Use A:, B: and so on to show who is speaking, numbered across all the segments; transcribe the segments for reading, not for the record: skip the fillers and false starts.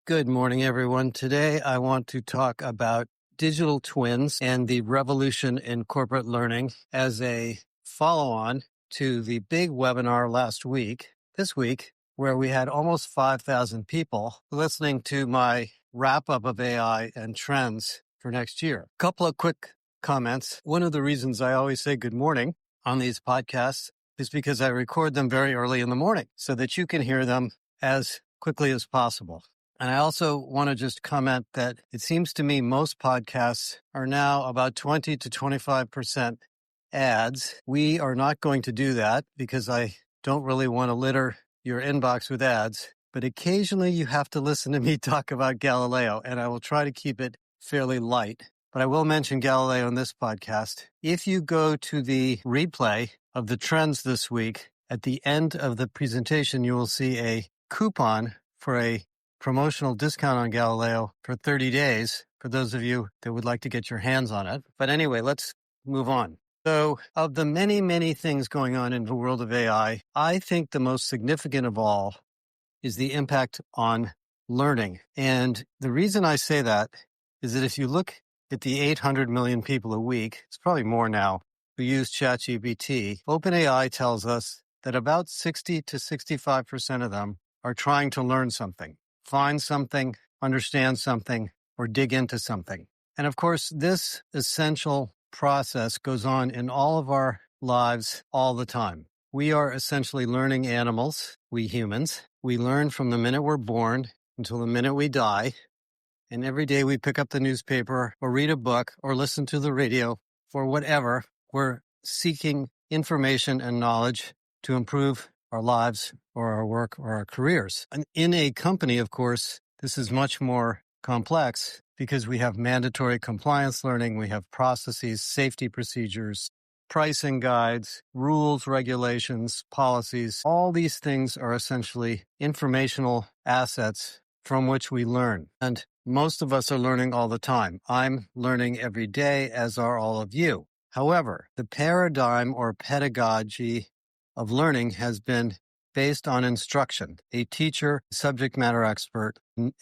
A: Good morning, everyone. Today, I want to talk about digital twins and the revolution in corporate learning as a follow-on to the big webinar this week, where we had almost 5,000 people listening to my wrap-up of AI and trends for next year. A couple of quick comments. One of the reasons I always say good morning on these podcasts is because I record them very early in the morning so that you can hear them as quickly as possible. And I also want to just comment that it seems to me most podcasts are now about 20 to 25% ads. We are not going to do that because I don't really want to litter your inbox with ads. But occasionally you have to listen to me talk about Galileo, and I will try to keep it fairly light. But I will mention Galileo in this podcast. If you go to the replay of the trends this week, at the end of the presentation, you will see a coupon for a promotional discount on Galileo for 30 days for those of you that would like to get your hands on it. But anyway, let's move on. So of the many, many things going on in the world of AI, I think the most significant of all is the impact on learning. And the reason I say that is that if you look at the 800 million people a week, it's probably more now, who use ChatGPT, OpenAI tells us that about 60 to 65% of them are trying to learn something. Find something, understand something, or dig into something. And of course, this essential process goes on in all of our lives all the time. We are essentially learning animals, we humans. We learn from the minute we're born until the minute we die. And every day we pick up the newspaper or read a book or listen to the radio or whatever. We're seeking information and knowledge to improve our lives or our work or our careers. And in a company, of course, this is much more complex because we have mandatory compliance learning, we have processes, safety procedures, pricing guides, rules, regulations, policies. All these things are essentially informational assets from which we learn. And most of us are learning all the time. I'm learning every day, as are all of you. However, the paradigm or pedagogy of learning has been based on instruction. A teacher, subject matter expert,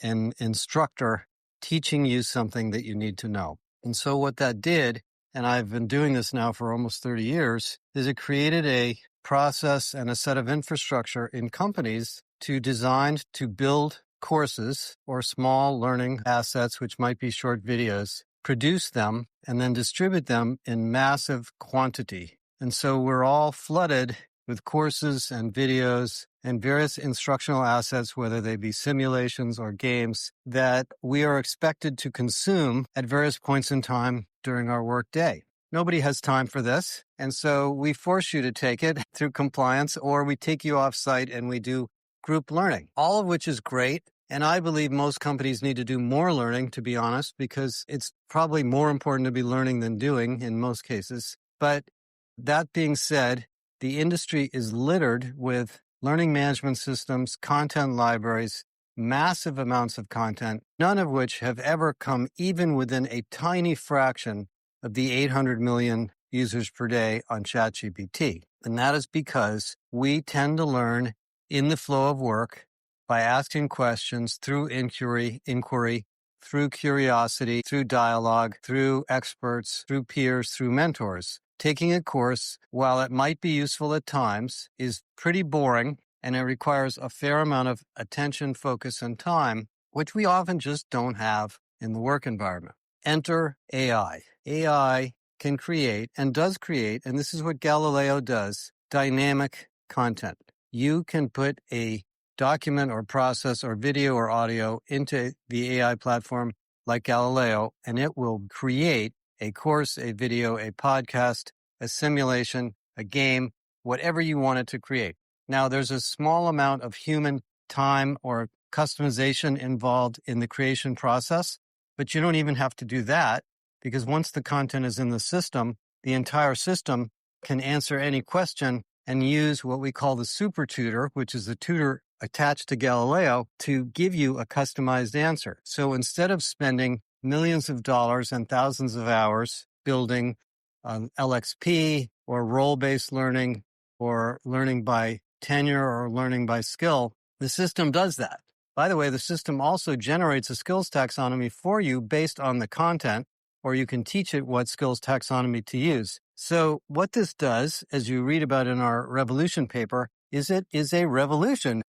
A: an instructor teaching you something that you need to know. And so what that did, and I've been doing this now for almost 30 years, is it created a process and a set of infrastructure in companies designed to build courses or small learning assets, which might be short videos, produce them, and then distribute them in massive quantity. And so we're all flooded with courses and videos and various instructional assets, whether they be simulations or games, that we are expected to consume at various points in time during our work day. Nobody has time for this, and so we force you to take it through compliance, or we take you off-site and we do group learning, all of which is great. And I believe most companies need to do more learning, to be honest, because it's probably more important to be learning than doing in most cases. But that being said, the industry is littered with learning management systems, content libraries, massive amounts of content, none of which have ever come even within a tiny fraction of the 800 million users per day on ChatGPT. And that is because we tend to learn in the flow of work by asking questions through inquiry, through curiosity, through dialogue, through experts, through peers, through mentors. Taking a course, while it might be useful at times, is pretty boring, and it requires a fair amount of attention, focus, and time, which we often just don't have in the work environment. Enter AI. AI can create and does create, and this is what Galileo does, dynamic content. You can put a document or process or video or audio into the AI platform like Galileo, and it will create a course, a video, a podcast, a simulation, a game, whatever you want it to create. Now, there's a small amount of human time or customization involved in the creation process, but you don't even have to do that because once the content is in the system, the entire system can answer any question and use what we call the super tutor, which is the tutor attached to Galileo, to give you a customized answer. So instead of spending millions of dollars and thousands of hours building LXP or role-based learning or learning by tenure or learning by skill, the system does that By the way, the system also generates a skills taxonomy for you based on the content, or you can teach it what skills taxonomy to use. So what this does, as you read about in our revolution paper, is it is a revolution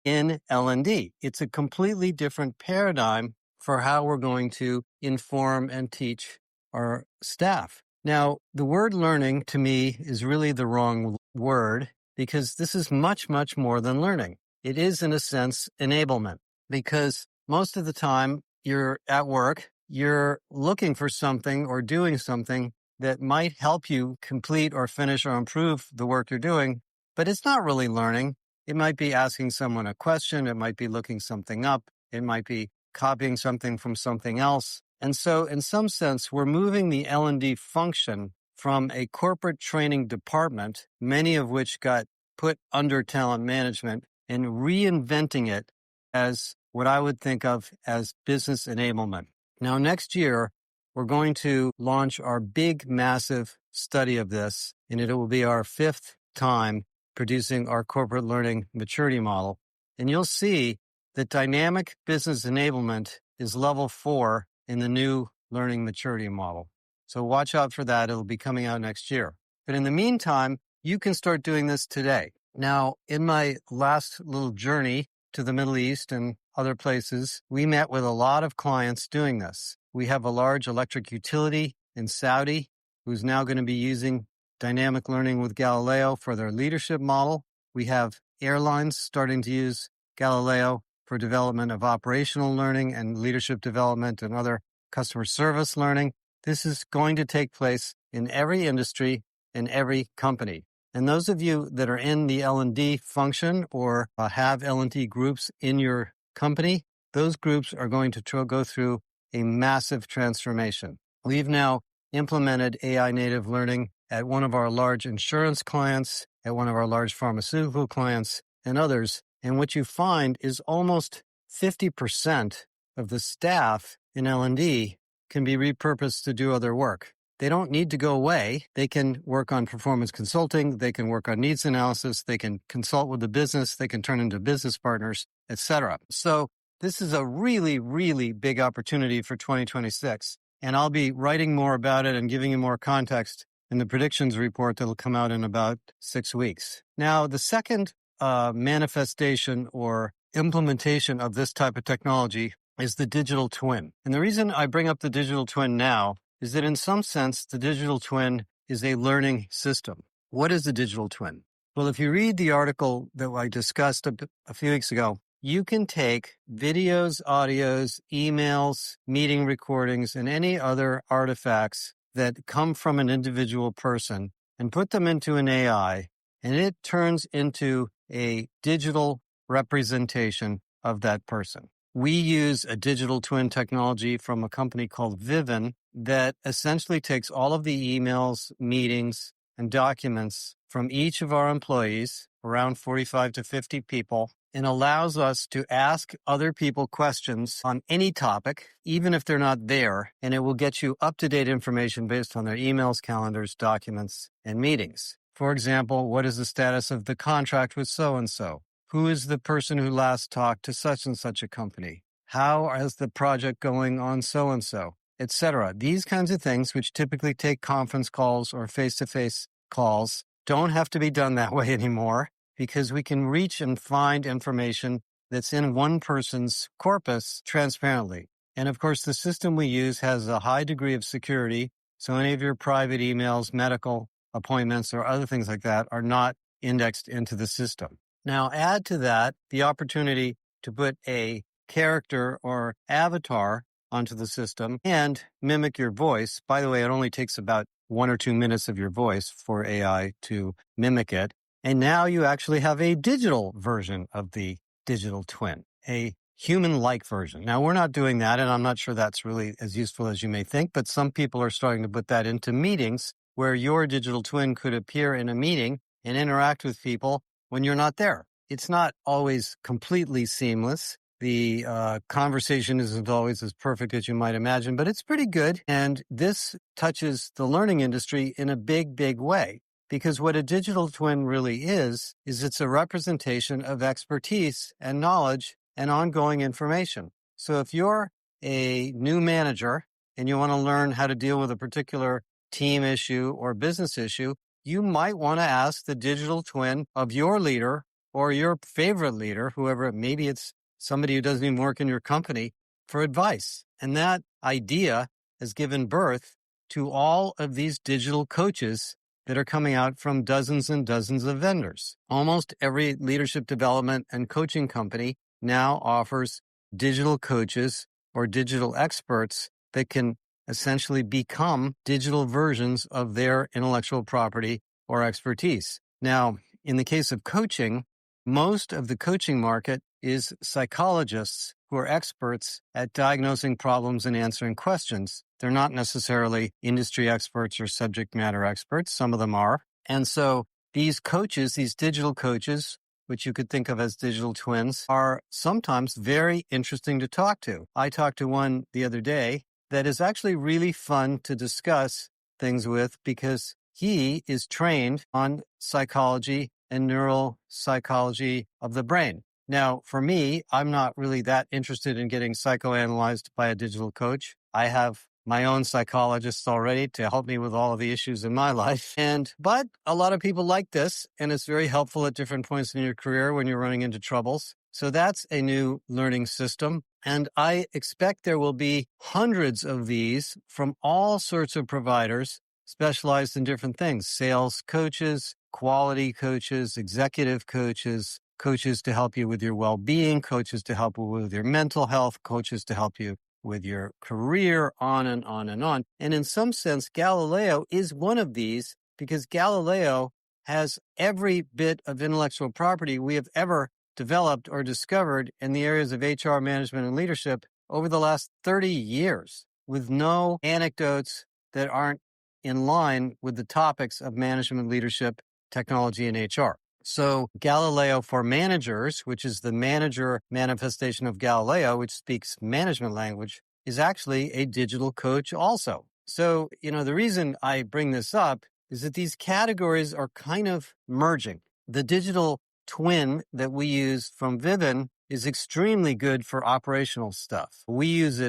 A: in L&D. It's a completely different paradigm for how we're going to inform and teach our staff. Now, the word learning to me is really the wrong word because this is much, much more than learning. It is, in a sense, enablement, because most of the time you're at work, you're looking for something or doing something that might help you complete or finish or improve the work you're doing, but it's not really learning. It might be asking someone a question. It might be looking something up. It might be copying something from something else. And so in some sense, we're moving the L&D function from a corporate training department, many of which got put under talent management, and reinventing it as what I would think of as business enablement. Now, next year, we're going to launch our big, massive study of this, and it will be our 5th time producing our corporate learning maturity model. And you'll see that dynamic business enablement is level 4 in the new learning maturity model. So watch out for that. It'll be coming out next year. But in the meantime, you can start doing this today. Now, in my last little journey to the Middle East and other places, we met with a lot of clients doing this. We have a large electric utility in Saudi who's now going to be using dynamic learning with Galileo for their leadership model. We have airlines starting to use Galileo for development of operational learning and leadership development and other customer service learning. This is going to take place in every industry and every company. And those of you that are in the L&D function or have L&D groups in your company, those groups are going to go through a massive transformation. We've now implemented AI native learning at one of our large insurance clients, at one of our large pharmaceutical clients, and others. And what you find is almost 50% of the staff in L&D can be repurposed to do other work. They don't need to go away. They can work on performance consulting. They can work on needs analysis. They can consult with the business. They can turn into business partners, etc. So this is a really, really big opportunity for 2026. And I'll be writing more about it and giving you more context in the predictions report that'll come out in about 6 weeks. Now, the second manifestation or implementation of this type of technology is the digital twin. And the reason I bring up the digital twin now is that in some sense, the digital twin is a learning system. What is the digital twin? Well, if you read the article that I discussed a few weeks ago, you can take videos, audios, emails, meeting recordings, and any other artifacts that come from an individual person and put them into an AI, and it turns into a digital representation of that person. We use a digital twin technology from a company called Vivin that essentially takes all of the emails, meetings, and documents from each of our employees, around 45 to 50 people, and allows us to ask other people questions on any topic, even if they're not there, and it will get you up-to-date information based on their emails, calendars, documents, and meetings. For example, what is the status of the contract with so-and-so? Who is the person who last talked to such and such a company? How is the project going on so-and-so, etc.? These kinds of things, which typically take conference calls or face-to-face calls, don't have to be done that way anymore because we can reach and find information that's in one person's corpus transparently. And of course, the system we use has a high degree of security, so any of your private emails, medical appointments, or other things like that are not indexed into the system. Now, add to that the opportunity to put a character or avatar onto the system and mimic your voice. By the way, it only takes about 1 or 2 minutes of your voice for AI to mimic it. And now you actually have a digital version of the digital twin, a human-like version. Now, we're not doing that, and I'm not sure that's really as useful as you may think, but some people are starting to put that into meetings where your digital twin could appear in a meeting and interact with people when you're not there. It's not always completely seamless. The conversation isn't always as perfect as you might imagine, but it's pretty good. And this touches the learning industry in a big, big way. Because what a digital twin really is it's a representation of expertise and knowledge and ongoing information. So if you're a new manager and you want to learn how to deal with a particular team issue or business issue, you might want to ask the digital twin of your leader or your favorite leader, whoever, maybe it's somebody who doesn't even work in your company, for advice. And that idea has given birth to all of these digital coaches that are coming out from dozens and dozens of vendors. Almost every leadership development and coaching company now offers digital coaches or digital experts that can essentially become digital versions of their intellectual property or expertise. Now, in the case of coaching, most of the coaching market is psychologists who are experts at diagnosing problems and answering questions. They're not necessarily industry experts or subject matter experts. Some of them are. And so these coaches, these digital coaches, which you could think of as digital twins, are sometimes very interesting to talk to. I talked to one the other day that is actually really fun to discuss things with because he is trained on psychology and neuropsychology of the brain. Now, for me, I'm not really that interested in getting psychoanalyzed by a digital coach. I have my own psychologists already to help me with all of the issues in my life. But a lot of people like this, and it's very helpful at different points in your career when you're running into troubles. So that's a new learning system. And I expect there will be hundreds of these from all sorts of providers specialized in different things: sales coaches, quality coaches, executive coaches, coaches to help you with your well-being, coaches to help you with your mental health, coaches to help you with your career, on and on and on. And in some sense, Galileo is one of these because Galileo has every bit of intellectual property we have ever developed or discovered in the areas of HR management and leadership over the last 30 years, with no anecdotes that aren't in line with the topics of management, leadership, technology, and HR. So Galileo for Managers, which is the manager manifestation of Galileo, which speaks management language, is actually a digital coach also. So, the reason I bring this up is that these categories are kind of merging. The digital twin that we use from Vivin is extremely good for operational stuff. I use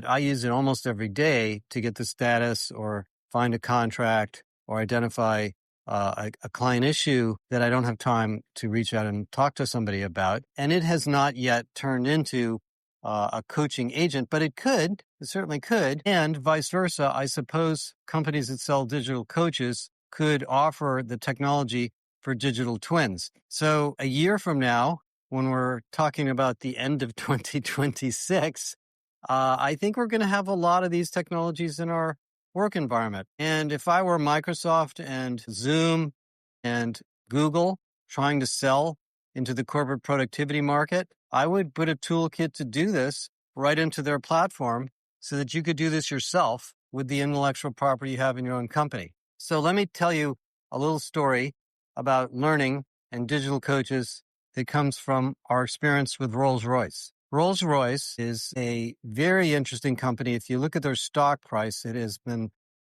A: it almost every day to get the status or find a contract or identify a client issue that I don't have time to reach out and talk to somebody about. And it has not yet turned into a coaching agent, but it certainly could. And vice versa, I suppose companies that sell digital coaches could offer the technology for digital twins. So a year from now, when we're talking about the end of 2026, I think we're going to have a lot of these technologies in our work environment. And if I were Microsoft and Zoom and Google trying to sell into the corporate productivity market, I would put a toolkit to do this right into their platform so that you could do this yourself with the intellectual property you have in your own company. So let me tell you a little story about learning and digital coaches that comes from our experience with Rolls-Royce. Rolls-Royce is a very interesting company. If you look at their stock price, it has been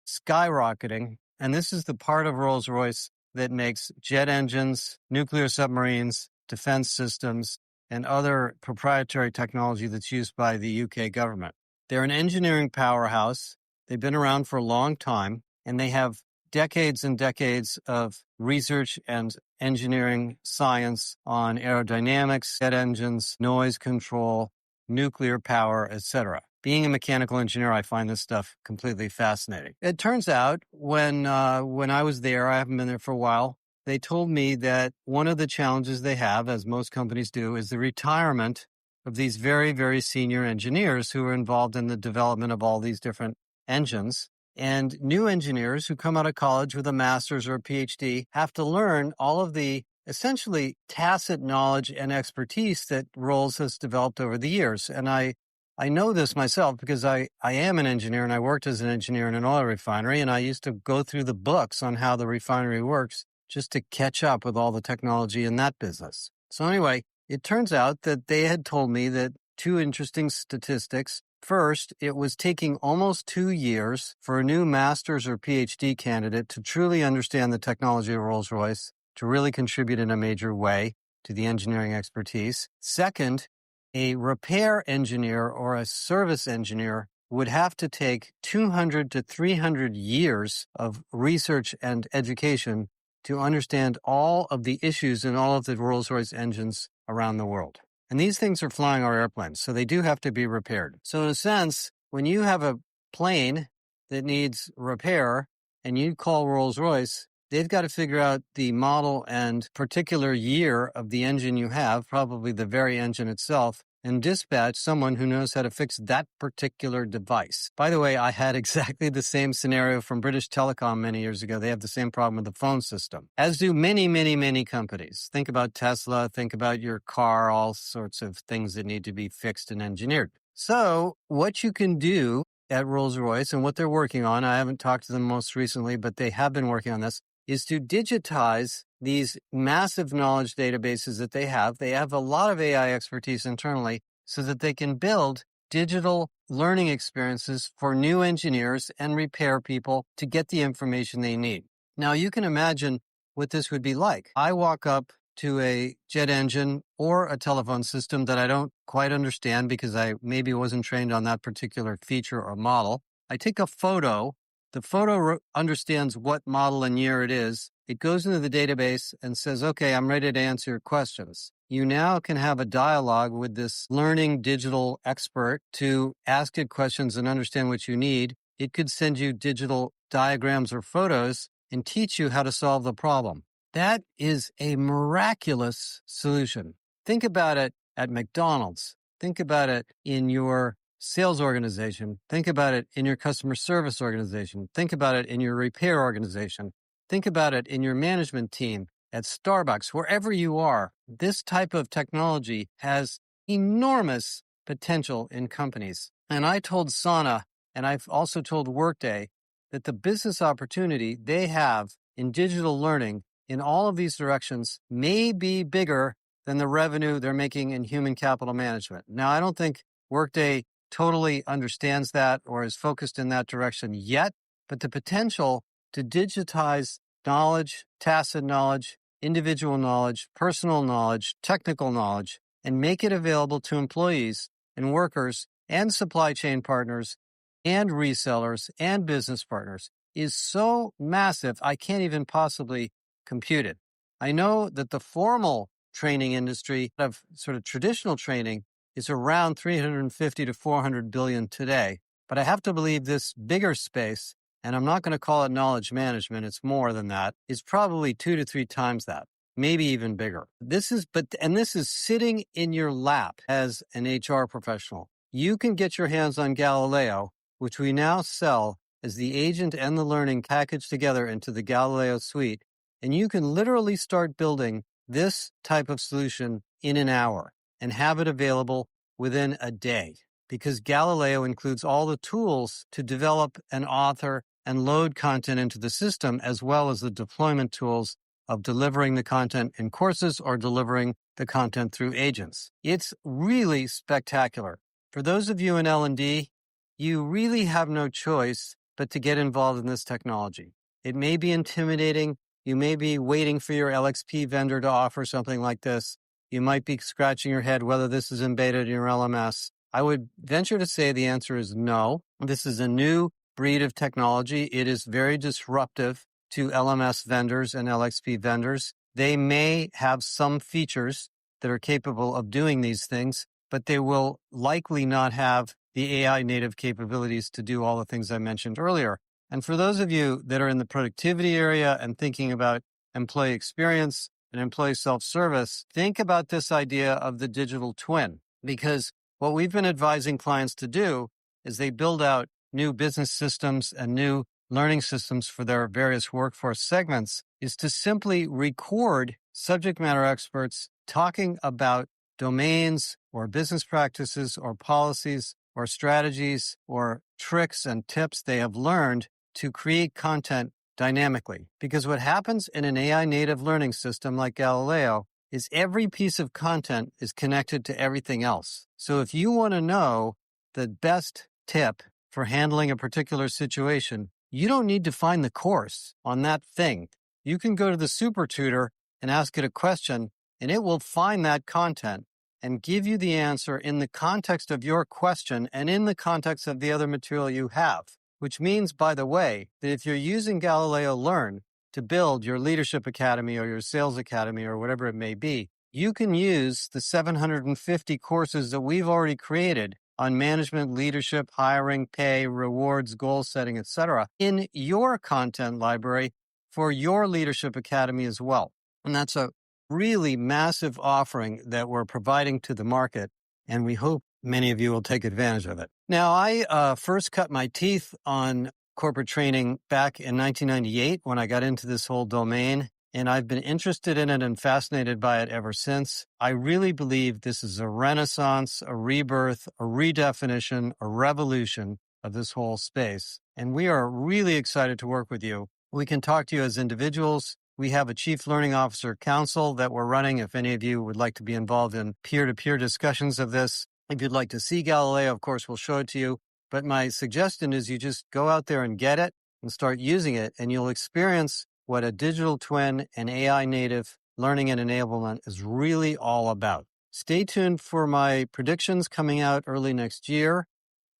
A: skyrocketing. And this is the part of Rolls-Royce that makes jet engines, nuclear submarines, defense systems, and other proprietary technology that's used by the UK government. They're an engineering powerhouse. They've been around for a long time, and they have decades and decades of research and engineering science on aerodynamics, jet engines, noise control, nuclear power, etc. Being a mechanical engineer, I find this stuff completely fascinating. It turns out when I was there, I haven't been there for a while, they told me that one of the challenges they have, as most companies do, is the retirement of these very, very senior engineers who are involved in the development of all these different engines. And new engineers who come out of college with a master's or a PhD have to learn all of the essentially tacit knowledge and expertise that Rolls has developed over the years. And I know this myself because I am an engineer and I worked as an engineer in an oil refinery, and I used to go through the books on how the refinery works just to catch up with all the technology in that business. So anyway, it turns out that they had told me that two interesting statistics. First, it was taking almost 2 years for a new master's or PhD candidate to truly understand the technology of Rolls-Royce, to really contribute in a major way to the engineering expertise. Second, A repair engineer or a service engineer would have to take 200 to 300 years of research and education to understand all of the issues in all of the Rolls-Royce engines around the world. And these things are flying our airplanes, so they do have to be repaired. So in a sense, when you have a plane that needs repair and you call Rolls-Royce, they've got to figure out the model and particular year of the engine you have, probably the very engine itself, and dispatch someone who knows how to fix that particular device. By the way, I had exactly the same scenario from British Telecom many years ago. They have the same problem with the phone system, as do many, many, many companies. Think about Tesla, think about your car, all sorts of things that need to be fixed and engineered. So what you can do at Rolls-Royce and what they're working on, I haven't talked to them most recently, but they have been working on this, is to digitize these massive knowledge databases that they have. They have a lot of AI expertise internally so that they can build digital learning experiences for new engineers and repair people to get the information they need. Now, you can imagine what this would be like. I walk up to a jet engine or a telephone system that I don't quite understand because I maybe wasn't trained on that particular feature or model. I take a photo. The photo understands what model and year it is. It goes into the database and says, okay, I'm ready to answer your questions. You now can have a dialogue with this learning digital expert to ask it questions and understand what you need. It could send you digital diagrams or photos and teach you how to solve the problem. That is a miraculous solution. Think about it at McDonald's. Think about it in your sales organization. Think about it in your customer service organization. Think about it in your repair organization. Think about it in your management team at Starbucks, wherever you are. This type of technology has enormous potential in companies. And I told Sana, and I've also told Workday, that the business opportunity they have in digital learning in all of these directions may be bigger than the revenue they're making in human capital management. Now, I don't think Workday totally understands that or is focused in that direction yet, but the potential to digitize knowledge, tacit knowledge, individual knowledge, personal knowledge, technical knowledge, and make it available to employees and workers and supply chain partners and resellers and business partners is so massive, I can't even possibly compute it. I know that the formal training industry of sort of traditional training is around 350 to 400 billion today. But I have to believe this bigger space, and I'm not going to call it knowledge management, it's more than that, is probably 2 to 3 times that, maybe even bigger. This is sitting in your lap as an HR professional. You can get your hands on Galileo, which we now sell as the agent and the learning packaged together into the Galileo suite, and you can literally start building this type of solution in an hour and have it available within a day, because Galileo includes all the tools to develop and author and load content into the system, as well as the deployment tools of delivering the content in courses or delivering the content through agents. It's really spectacular. For those of you in L&D, you really have no choice but to get involved in this technology. It may be intimidating. You may be waiting for your LXP vendor to offer something like this. You might be scratching your head whether this is embedded in your LMS. I would venture to say the answer is no. This is a new breed of technology. It is very disruptive to LMS vendors and LXP vendors. They may have some features that are capable of doing these things, but they will likely not have the AI native capabilities to do all the things I mentioned earlier. And for those of you that are in the productivity area and thinking about employee experience and employee self-service, think about this idea of the digital twin, because what we've been advising clients to do is they build out new business systems and new learning systems for their various workforce segments is to simply record subject matter experts talking about domains or business practices or policies or strategies or tricks and tips they have learned to create content dynamically. Because what happens in an AI native learning system like Galileo is every piece of content is connected to everything else. So if you want to know the best tip for handling a particular situation, you don't need to find the course on that thing. You can go to the super tutor and ask it a question, and it will find that content and give you the answer in the context of your question and in the context of the other material you have. Which means, by the way, that if you're using Galileo Learn to build your leadership academy or your sales academy or whatever it may be, you can use the 750 courses that we've already created on management, leadership, hiring, pay, rewards, goal setting, etc., in your content library for your leadership academy as well. And that's a really massive offering that we're providing to the market, and we hope many of you will take advantage of it. Now, I first cut my teeth on corporate training back in 1998 when I got into this whole domain, and I've been interested in it and fascinated by it ever since. I really believe this is a renaissance, a rebirth, a redefinition, a revolution of this whole space. And we are really excited to work with you. We can talk to you as individuals. We have a Chief Learning Officer Council that we're running. If any of you would like to be involved in peer-to-peer discussions of this, if you'd like to see Galileo, of course, we'll show it to you. But my suggestion is you just go out there and get it and start using it, and you'll experience what a digital twin and AI native learning and enablement is really all about. Stay tuned for my predictions coming out early next year.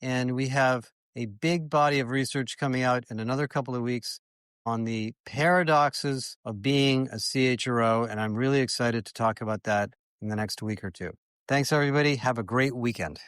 A: And we have a big body of research coming out in another couple of weeks on the paradoxes of being a CHRO. And I'm really excited to talk about that in the next week or two. Thanks, everybody. Have a great weekend.